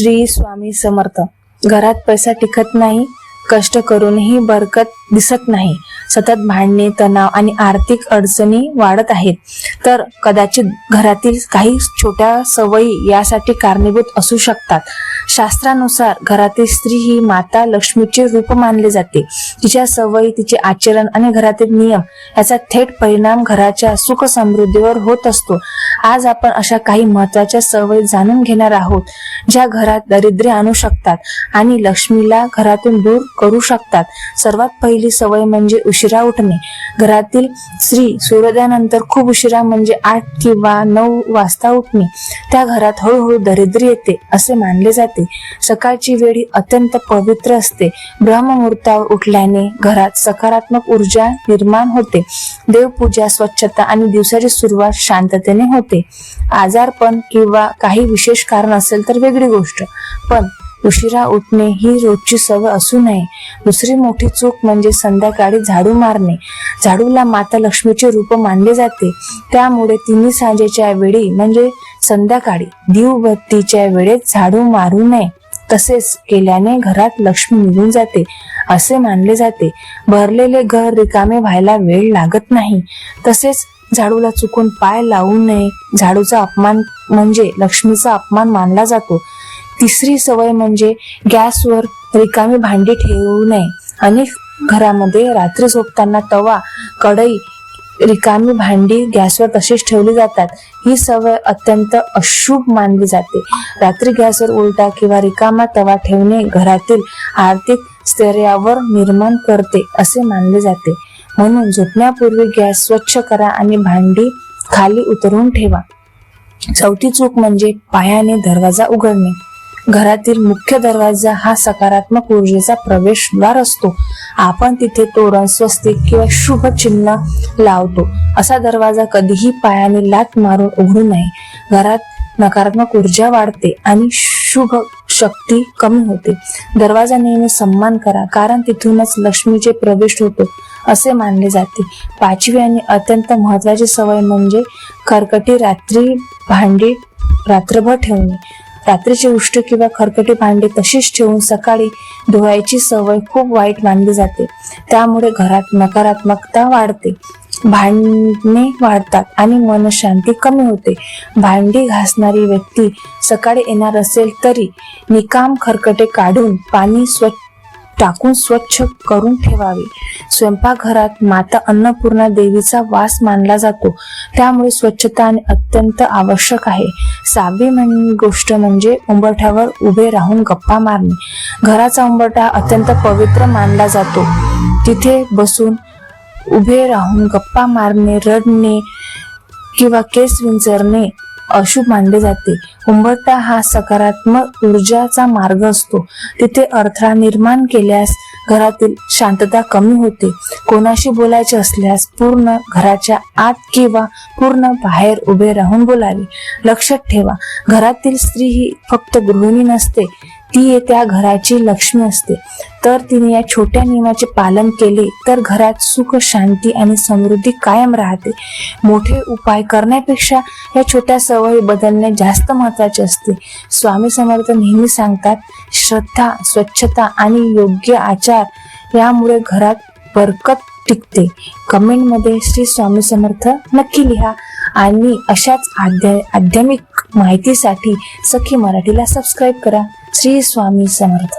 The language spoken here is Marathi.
श्री स्वामी समर्थ. घरात पैसा टिकत नाही, कष्ट करूनही बरकत दिसत नाही, सतत भांडणे, तणाव आणि आर्थिक अडचणी वाढत आहेत, तर कदाचित घरातील काही छोट्या सवयी यासाठी कारणीभूत असू शकतात. शास्त्रानुसार घरातील स्त्री ही माता लक्ष्मीचे रूप मानले जाते. तिच्या सवयी, तिचे आचरण आणि घरातील नियम याचा थेट परिणाम घराच्या सुख समृद्धीवर होत असतो. आज आपण अशा काही महत्वाच्या सवयी जाणून घेणार आहोत, ज्या घरात दारिद्र्य आणू शकतात आणि लक्ष्मीला घरातून दूर करू शकतात. सर्वात पहिली सवय म्हणजे उशिरा उठणे. घरातील स्त्री सूर्योदयानंतर खूप उशिरा म्हणजे 8 किंवा 9 वाजता उठणे, त्या घरात हळूहळू दारिद्र्य येते असे मानले जाते. सकाळची वेळ ही अत्यंत पवित्र असते. ब्रह्ममुहूर्तावर उठल्याने घरात सकारात्मक ऊर्जा निर्माण होते. देवपूजा, स्वच्छता आणि दिवसाची सुरुवात शांततेने होते. आजारपण किंवा काही विशेष कारण असेल तर वेगळी गोष्ट, पण उशिरा उठणे ही रोजची सवय असू नये. दुसरी मोठी चूक म्हणजे संध्याकाळी झाडू मारणे. झाडूला माता लक्ष्मीचे रूप मानले जाते, त्यामुळे तिन्ही सांजेच्या वेळी म्हणजे संध्याकाळी दिवबत्तीच्या वेळेत झाडू मारू नये. तसेच केल्याने घरात लक्ष्मी निघून जाते असे मानले जाते. भरलेले घर रिकामे व्हायला वेळ लागत नाही. तसेच झाडूला चुकून पाय लावू नये. झाडूचा अपमान म्हणजे लक्ष्मीचा अपमान मानला जातो. तिसरी सवय म्हणजे गॅसवर रिकामी भांडी ठेवू नये. अनेक घरामध्ये रात्री झोपताना तवा, कढई, रिकामी भांडी गॅसवर तशीच ठेवली जातात. ही सवय अत्यंत अशुभ मानली जाते. रात्री गॅसवर उलटा किंवा रिकामा तवा ठेवणे घरातील आर्थिक स्थैर्यावर निर्माण करते असे मानले जाते. म्हणून झोपण्यापूर्वी गॅस स्वच्छ करा आणि भांडी खाली उतरून ठेवा. चौथी चूक म्हणजे पायाने दरवाजा उघडणे. घरातील मुख्य दरवाजा हा सकारात्मक ऊर्जेचा प्रवेशद्वार असतो. आपण तिथे तोरण, स्वस्तिक किंवा शुभ चिन्ह लावतो. असा दरवाजा कधीही पायाने लाथ मारून उघडू नये. घरात नकारात्मक ऊर्जा वाढते आणि शुभ शक्ती कमी होते. दरवाजा नेहमी सन्मान करा, कारण तिथूनच लक्ष्मीचे प्रवेश होतो असे मानले जाते. पाचवी आणि अत्यंत महत्वाची सवय म्हणजे खरकटी रात्री भांडी रात्रभर ठेवणे. रात्रीची उष्ट किंवा खरकटी भांडी तशीच ठेवून सकाळी धुवायची सवय खूप वाईट मानली जाते. त्यामुळे घरात नकारात्मकता वाढते, भांडणे वाढतात आणि मनशांती कमी होते. भांडी घासणारी व्यक्ती सकाळी येणार असेल तरी निकाम खरकटे काढून पाणी टाकून स्वच्छ करून ठेवावे. स्वयंपाकघरात माता अन्नपूर्णा देवीचा वास मानला जातो, त्यामुळे स्वच्छता अत्यंत आवश्यक आहे. सहावी गोष्ट म्हणजे उंबरठ्यावर उभे राहून गप्पा मारणे. घराचा उंबरठा अत्यंत पवित्र मानला जातो. तिथे बसून उभे राहून गप्पा मारणे, रडणे किंवा केस विंचरणे अशुभ मानले जाते. उंबरठा हा सकारात्मक ऊर्जाचा मार्ग असतो. तिथे अडथळा निर्माण केल्यास घरातील शांतता कमी होते. कोणाशी बोलायचे असल्यास पूर्ण घराच्या आत किंवा पूर्ण बाहेर उभे राहून बोलावे. लक्षात ठेवा, घरातील स्त्री ही फक्त गृहिणी नसते, ती त्या घराची लक्ष्मी असते. तर तिने या छोट्या नियमाचे पालन केले तर घरात सुख, शांती आणि समृद्धी कायम राहते. मोठे उपाय करण्यापेक्षा या छोट्या सवयी बदलणे जास्त महत्वाचे असते. स्वामी समर्थ नेहमी सांगतात, श्रद्धा, स्वच्छता आणि योग्य आचार यामुळे घरात बरकत टिकते. कमेंटमध्ये श्री स्वामी समर्थ नक्की लिहा आणि अशाच आध्यात्मिक माहितीसाठी सखी मराठीला सबस्क्राईब करा. श्री स्वामी समर्थ.